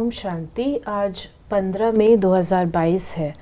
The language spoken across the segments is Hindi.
ओम शांति। आज 15 मई 2022 है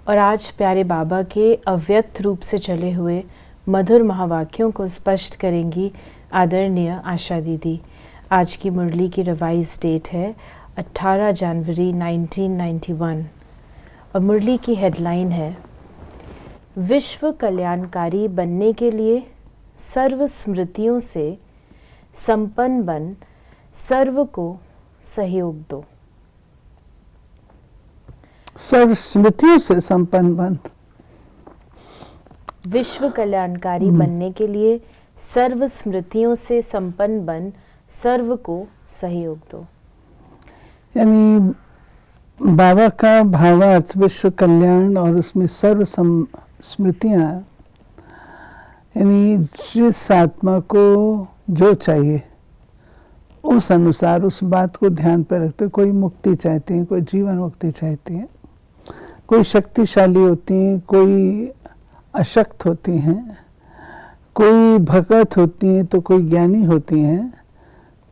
और आज प्यारे बाबा के अव्यक्त रूप से चले हुए मधुर महावाक्यों को स्पष्ट करेंगी आदरणीय आशा दीदी। आज की मुरली की रिवाइज डेट है 18 जनवरी 1991 और मुरली की हेडलाइन है विश्व कल्याणकारी बनने के लिए सर्व स्मृतियों से संपन्न बन सर्व को सहयोग दो। सर्व स्मृतियों से संपन्न बन। विश्व कल्याणकारी बनने के लिए सर्व स्मृतियों से संपन्न बन सर्व को सहयोग दो। यानी बाबा का भावार्थ विश्व कल्याण और उसमें सर्व स्मृतियाँ, यानी जिस आत्मा को जो चाहिए उस अनुसार उस बात को ध्यान पर रखते। कोई मुक्ति चाहते हैं, कोई जीवन मुक्ति चाहते हैं, कोई शक्तिशाली होती हैं, कोई अशक्त होती हैं, कोई भगत होती हैं तो कोई ज्ञानी होती हैं।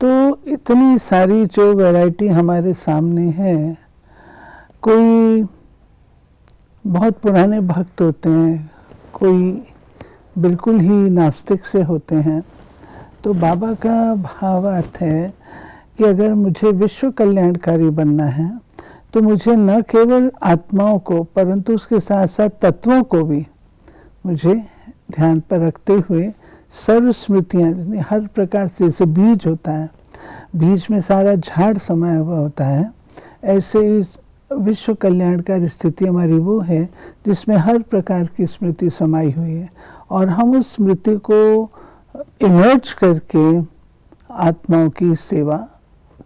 तो इतनी सारी जो वैरायटी हमारे सामने है। कोई बहुत पुराने भक्त होते हैं, कोई बिल्कुल ही नास्तिक से होते हैं। तो बाबा का भावार्थ है कि अगर मुझे विश्व कल्याणकारी बनना है तो मुझे न केवल आत्माओं को परंतु उसके साथ साथ तत्वों को भी मुझे ध्यान पर रखते हुए सर्व स्मृतियाँ, हर प्रकार से जैसे बीज होता है, बीज में सारा झाड़ समाया हुआ होता है, ऐसे ही विश्व कल्याणकारी स्थिति हमारी वो है जिसमें हर प्रकार की स्मृति समाई हुई है और हम उस स्मृति को इमर्ज करके आत्माओं की सेवा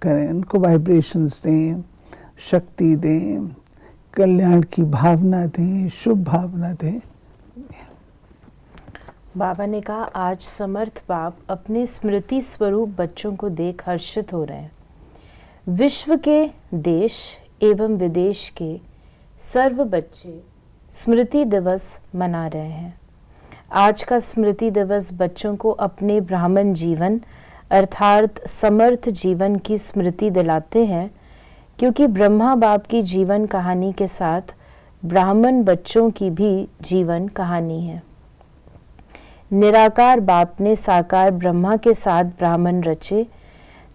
करें, उनको वाइब्रेशंस दें, शक्ति दें, कल्याण की भावना दें, शुभ भावना दें। बाबा ने कहा आज समर्थ बाप अपने स्मृति स्वरूप बच्चों को देख हर्षित हो रहे हैं। विश्व के देश एवं विदेश के सर्व बच्चे स्मृति दिवस मना रहे हैं। आज का स्मृति दिवस बच्चों को अपने ब्राह्मण जीवन अर्थात समर्थ जीवन की स्मृति दिलाते हैं, क्योंकि ब्रह्मा बाप की जीवन कहानी के साथ ब्राह्मण बच्चों की भी जीवन कहानी है। निराकार बाप ने साकार ब्रह्मा के साथ ब्राह्मण रचे,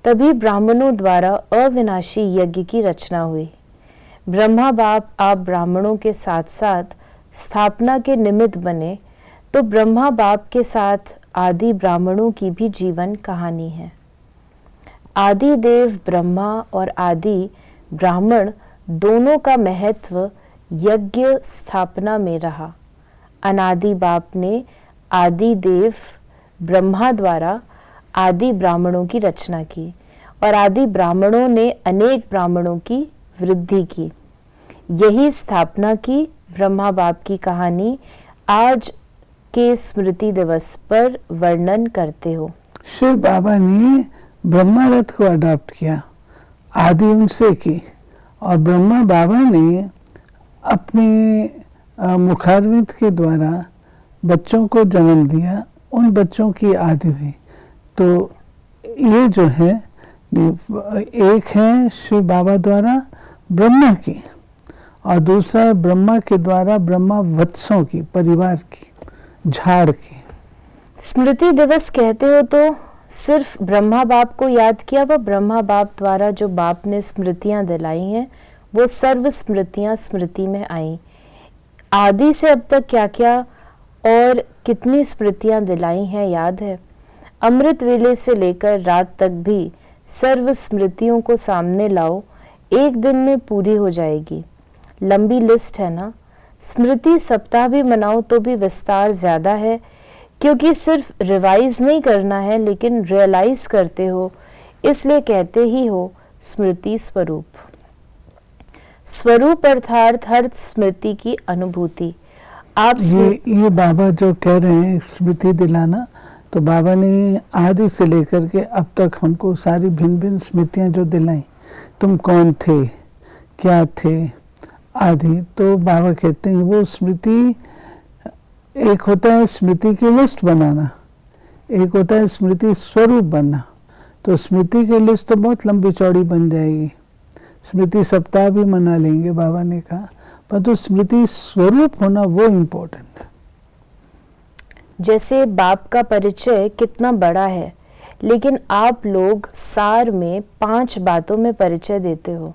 तभी ब्राह्मणों द्वारा अविनाशी यज्ञ की रचना हुई। ब्रह्मा बाप आप ब्राह्मणों के साथ साथ स्थापना के निमित्त बने, तो ब्रह्मा बाप के साथ आदि ब्राह्मणों की भी जीवन कहानी है। आदि देव ब्रह्मा और आदि ब्राह्मण दोनों का महत्व यज्ञ स्थापना में रहा। अनादि बाप ने आदि देव ब्रह्मा द्वारा आदि ब्राह्मणों की रचना की और आदि ब्राह्मणों ने अनेक ब्राह्मणों की वृद्धि की। यही स्थापना की ब्रह्मा बाप की कहानी आज के स्मृति दिवस पर वर्णन करते हो। शिव बाबा ने ब्रह्मा रथ को अडॉप्ट किया, आदि उनसे की, और ब्रह्मा बाबा ने अपने मुखारविंद के द्वारा बच्चों को जन्म दिया, उन बच्चों की आदि हुई। तो ये जो है एक है शिव बाबा द्वारा ब्रह्मा की और दूसरा है ब्रह्मा के द्वारा ब्रह्मा वत्सों की, परिवार की, झाड़ की। स्मृति दिवस कहते हो तो सिर्फ ब्रह्मा बाप को याद किया, वह ब्रह्मा बाप द्वारा जो बाप ने स्मृतियां दिलाई हैं वो सर्व स्मृतियां स्मृति में आई। आदि से अब तक क्या क्या और कितनी स्मृतियां दिलाई हैं याद है। अमृत वेले से लेकर रात तक भी सर्व स्मृतियों को सामने लाओ, एक दिन में पूरी हो जाएगी। लंबी लिस्ट है ना। स्मृति सप्ताह भी मनाओ तो भी विस्तार ज़्यादा है, क्योंकि सिर्फ रिवाइज नहीं करना है लेकिन रियलाइज करते हो, इसलिए कहते ही हो स्मृति स्वरूप। स्वरूप अर्थात हर स्मृति की अनुभूति। आप ये बाबा जो कह रहे हैं स्मृति दिलाना, तो बाबा ने आदि से लेकर के अब तक हमको सारी भिन्न भिन्न स्मृतियाँ जो दिलाई, तुम कौन थे, क्या थे आदि। तो बाबा कहते हैं वो स्मृति, एक होता है स्मृति की लिस्ट बनाना, एक होता है स्मृति स्वरूप बनना। तो स्मृति की लिस्ट तो बहुत लंबी चौड़ी बन जाएगी, स्मृति सप्ताह भी मना लेंगे, बाबा ने कहा, पर तो स्मृति स्वरूप होना वो इम्पोर्टेंट है। जैसे बाप का परिचय कितना बड़ा है, लेकिन आप लोग सार में 5 बातों में परिचय देते हो।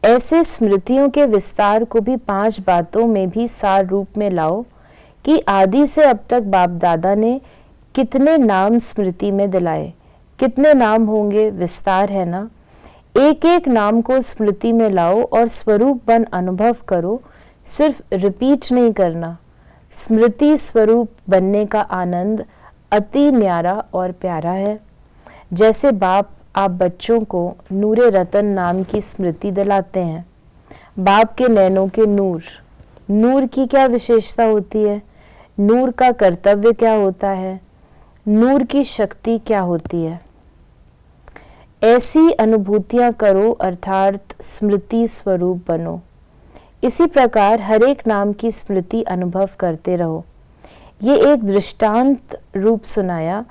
ऐसे स्मृतियों के विस्तार को भी 5 बातों में भी सार रूप में लाओ कि आदि से अब तक बाप दादा ने कितने नाम स्मृति में दिलाए, कितने नाम होंगे, विस्तार है ना। एक एक नाम को स्मृति में लाओ और स्वरूप बन अनुभव करो, सिर्फ रिपीट नहीं करना। स्मृति स्वरूप बनने का आनंद अति न्यारा और प्यारा है। जैसे बाप आप बच्चों को नूरे रतन नाम की स्मृति दिलाते हैं। बाप के नैनों के नूर, नूर की क्या विशेषता होती है, नूर का कर्तव्य क्या होता है, नूर की शक्ति क्या होती है, ऐसी अनुभूतियां करो, अर्थात स्मृति स्वरूप बनो। इसी प्रकार हर एक नाम की स्मृति अनुभव करते रहो। ये एक दृष्टांत रूप सुनाया।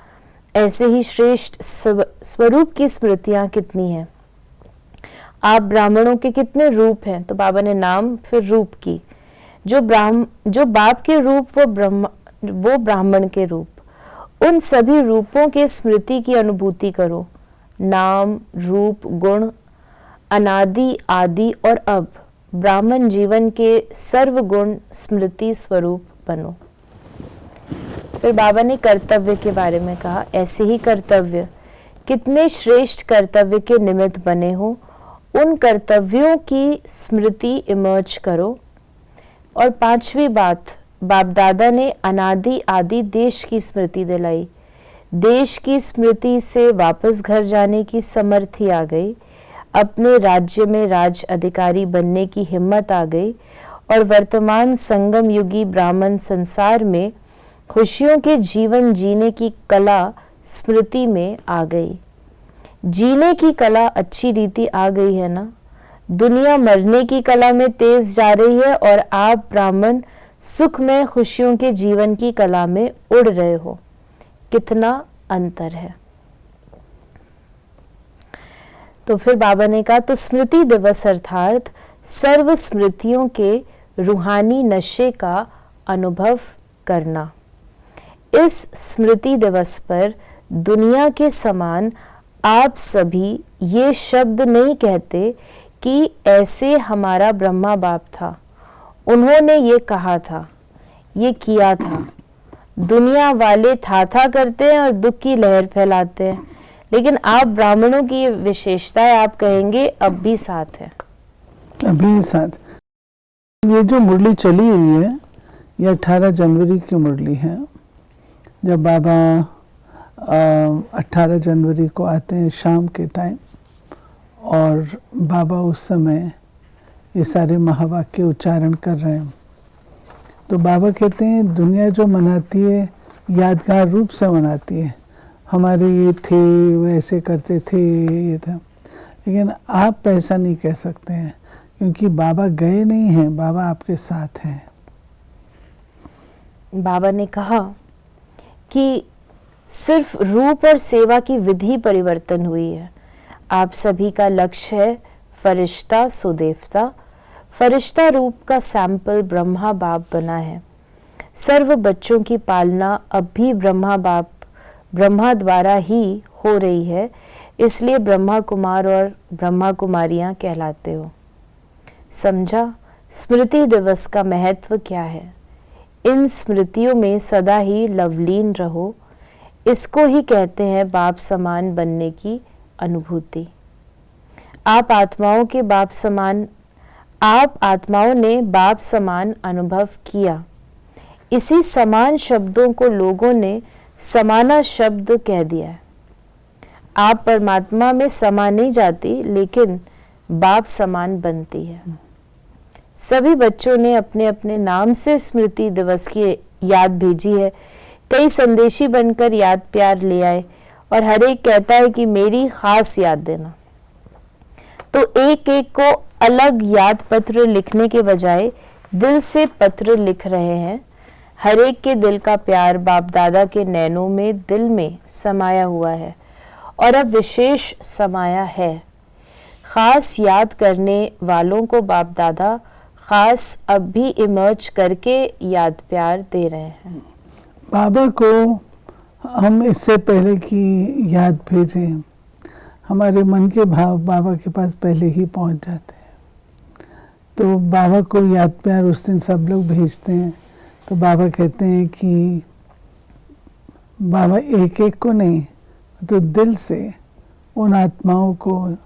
ऐसे ही श्रेष्ठ स्वरूप की स्मृतियां कितनी हैं। आप ब्राह्मणों के कितने रूप हैं, तो बाबा ने नाम फिर रूप की। जो बाप के रूप वो ब्राह्मण के रूप, उन सभी रूपों के स्मृति की अनुभूति करो। नाम, रूप, गुण, अनादि, आदि और अब ब्राह्मण जीवन के सर्व गुण स्मृति स्वरूप बनो। फिर बाबा ने कर्तव्य के बारे में कहा। ऐसे ही कर्तव्य, कितने श्रेष्ठ कर्तव्य के निमित्त बने हो, उन कर्तव्यों की स्मृति इमर्ज करो। और 5वीं बात, बाप दादा ने अनादि आदि देश की स्मृति दिलाई। देश की स्मृति से वापस घर जाने की समर्थी आ गई, अपने राज्य में राज अधिकारी बनने की हिम्मत आ गई और वर्तमान संगम युगी ब्राह्मण संसार में खुशियों के जीवन जीने की कला स्मृति में आ गई। जीने की कला अच्छी रीति आ गई है ना। दुनिया मरने की कला में तेज जा रही है और आप ब्राह्मण सुख में खुशियों के जीवन की कला में उड़ रहे हो। कितना अंतर है। तो फिर बाबा ने कहा, तो स्मृति दिवस अर्थात सर्व स्मृतियों के रूहानी नशे का अनुभव करना। इस स्मृति दिवस पर दुनिया के समान आप सभी ये शब्द नहीं कहते कि ऐसे हमारा ब्रह्मा बाप था, उन्होंने ये कहा था, ये किया था। दुनिया वाले था करते हैं और दुख की लहर फैलाते हैं, लेकिन आप ब्राह्मणों की विशेषताएं आप कहेंगे अब भी साथ है, अभी साथ। ये जो मुरली चली हुई है, ये 18 जनवरी की मुरली है। जब बाबा 18 जनवरी को आते हैं शाम के टाइम, और बाबा उस समय ये सारे महावाक्य उच्चारण कर रहे हैं, तो बाबा कहते हैं दुनिया जो मनाती है यादगार रूप से मनाती है, हमारे ये थे, वैसे करते थे, ये था। लेकिन आप ऐसा नहीं कह सकते हैं, क्योंकि बाबा गए नहीं हैं, बाबा आपके साथ हैं। बाबा ने कहा कि सिर्फ रूप और सेवा की विधि परिवर्तन हुई है। आप सभी का लक्ष्य है फरिश्ता सुदेवता। फरिश्ता रूप का सैंपल ब्रह्मा बाप बना है। सर्व बच्चों की पालना अब भी ब्रह्मा द्वारा ही हो रही है, इसलिए ब्रह्मा कुमार और ब्रह्मा कुमारियां कहलाते हो। समझा स्मृति दिवस का महत्व क्या है। इन स्मृतियों में सदा ही लवलीन रहो, इसको ही कहते हैं बाप समान बनने की अनुभूति। आप आत्माओं ने बाप समान अनुभव किया। इसी समान शब्दों को लोगों ने समाना शब्द कह दिया है। आप परमात्मा में समा नहीं जाती, लेकिन बाप समान बनती है। सभी बच्चों ने अपने अपने नाम से स्मृति दिवस की याद भेजी है। कई संदेशी बनकर याद प्यार ले आए और हर एक कहता है कि मेरी खास याद देना। तो एक एक को अलग याद पत्र लिखने के बजाय दिल से पत्र लिख रहे हैं। हर एक के दिल का प्यार बाप दादा के नैनों में दिल में समाया हुआ है और अब विशेष समाया है। खास याद करने वालों को बाप दादा खास अब भी इमर्ज करके याद प्यार दे रहे हैं। बाबा को हम इससे पहले की याद भेजें, हमारे मन के भाव बाबा के पास पहले ही पहुंच जाते हैं। तो बाबा को याद प्यार उस दिन सब लोग भेजते हैं। तो बाबा कहते हैं कि बाबा एक एक को नहीं, तो दिल से उन आत्माओं को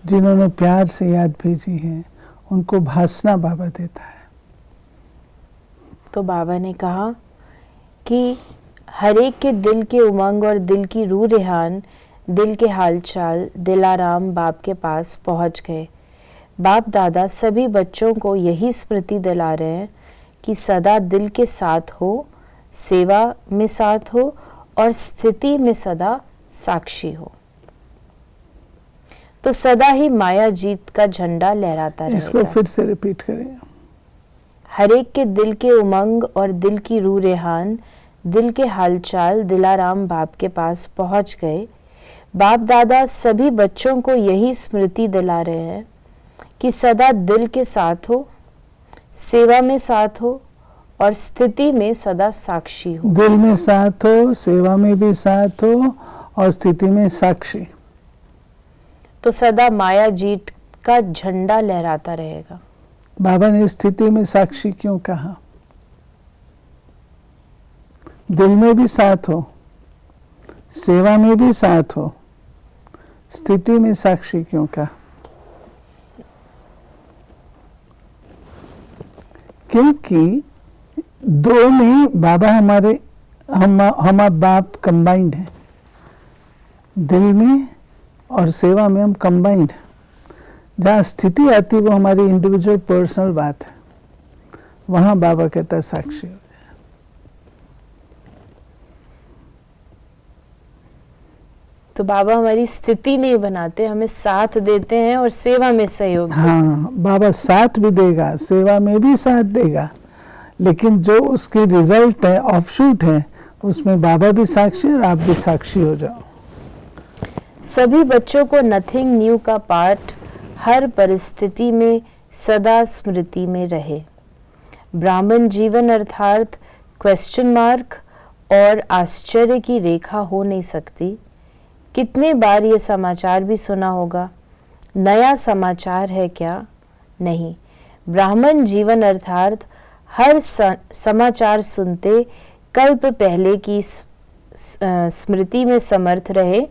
जिन्होंने प्यार से याद भेजी है, उनको भासना बाबा देता है। तो बाबा ने कहा कि हर एक के दिल के उमंग और दिल की रूह रेहान, दिल के हालचाल दिलाराम बाप के पास पहुंच गए। बाप दादा सभी बच्चों को यही स्मृति दिला रहे हैं कि सदा दिल के साथ हो, सेवा में साथ हो और स्थिति में सदा साक्षी हो। तो सदा ही माया जीत का झंडा लहराता रहेगा। इसको फिर से रिपीट करें। हर एक के दिल के उमंग और दिल की रूह रेहान, दिल के हालचाल दिलाराम बाप के पास पहुंच गए। बाप दादा सभी बच्चों को यही स्मृति दिला रहे हैं कि सदा दिल के साथ हो, सेवा में साथ हो और स्थिति में सदा साक्षी हो। दिल में साथ हो, सेवा में भी साथ हो और स्थिति में साक्षी। तो सदा माया जीत का झंडा लहराता रहेगा। बाबा ने स्थिति में साक्षी क्यों कहा? दिल में भी साथ हो, सेवा में भी साथ हो, स्थिति में साक्षी क्यों कहा? क्योंकि दो में बाबा हमारे हम बाप कंबाइंड है। दिल में और सेवा में हम कंबाइंड। जहाँ स्थिति आती है वो हमारी इंडिविजुअल पर्सनल बात है, वहाँ बाबा कहता है साक्षी हो। तो बाबा हमारी स्थिति नहीं बनाते, हमें साथ देते हैं और सेवा में सहयोग। हाँ, बाबा साथ भी देगा, सेवा में भी साथ देगा, लेकिन जो उसकी रिजल्ट है, ऑफशूट है, उसमें बाबा भी साक्षी और आप भी साक्षी हो जाओ। सभी बच्चों को नथिंग न्यू का पाठ हर परिस्थिति में सदा स्मृति में रहे। ब्राह्मण जीवन अर्थात क्वेश्चन मार्क और आश्चर्य की रेखा हो नहीं सकती। कितने बार ये समाचार भी सुना होगा, नया समाचार है क्या? नहीं, ब्राह्मण जीवन अर्थात हर समाचार सुनते कल्प पहले की स्मृति में समर्थ रहे।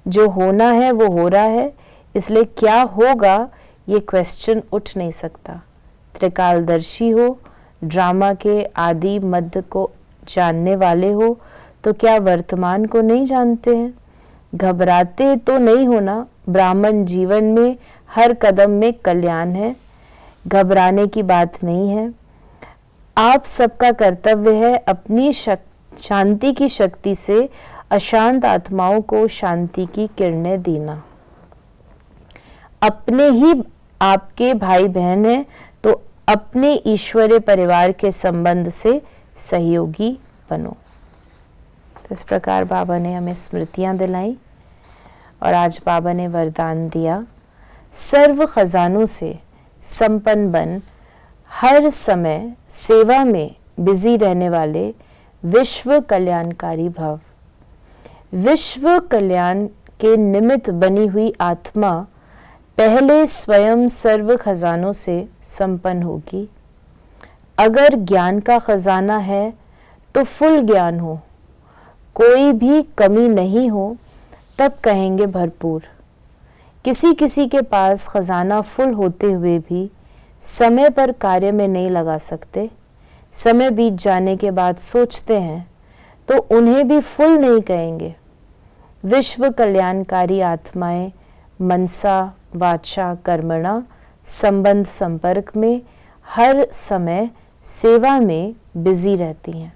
जो होना है वो हो रहा है, इसलिए क्या होगा ये क्वेश्चन उठ नहीं सकता। त्रिकालदर्शी हो, ड्रामा के आदि मध्य को जानने वाले हो, तो क्या वर्तमान को नहीं जानते हैं? घबराते तो नहीं होना, ब्राह्मण जीवन में हर कदम में कल्याण है, घबराने की बात नहीं है। आप सबका कर्तव्य है अपनी शांति की शक्ति से अशांत आत्माओं को शांति की किरणें देना। अपने ही आपके भाई बहन हैं तो अपने ईश्वरीय परिवार के संबंध से सहयोगी बनो। तो इस प्रकार बाबा ने हमें स्मृतियां दिलाई और आज बाबा ने वरदान दिया, सर्व खजानों से संपन्न बन हर समय सेवा में बिजी रहने वाले विश्व कल्याणकारी भव। विश्व कल्याण के निमित्त बनी हुई आत्मा पहले स्वयं सर्व खजानों से संपन्न होगी। अगर ज्ञान का खजाना है तो फुल ज्ञान हो, कोई भी कमी नहीं हो, तब कहेंगे भरपूर। किसी किसी के पास खजाना फुल होते हुए भी समय पर कार्य में नहीं लगा सकते, समय बीत जाने के बाद सोचते हैं, तो उन्हें भी फुल नहीं कहेंगे। विश्व कल्याणकारी आत्माएं मनसा वाचा कर्मणा संबंध संपर्क में हर समय सेवा में बिजी रहती हैं।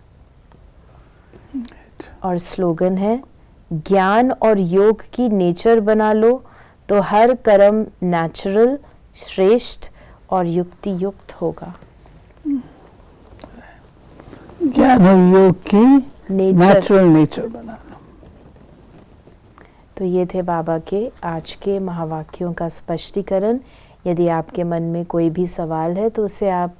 और स्लोगन है, ज्ञान और योग की नेचर बना लो तो हर कर्म नेचुरल, श्रेष्ठ और युक्ति युक्त होगा। ज्ञान और योग की नेचुरल नेचर बना लो। तो ये थे बाबा के आज के महावाक्यों का स्पष्टीकरण। यदि आपके मन में कोई भी सवाल है तो उसे आप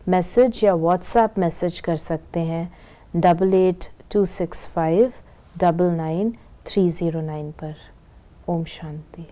मैसेज या व्हाट्सएप मैसेज कर सकते हैं 8826599309 पर। ओम शांति।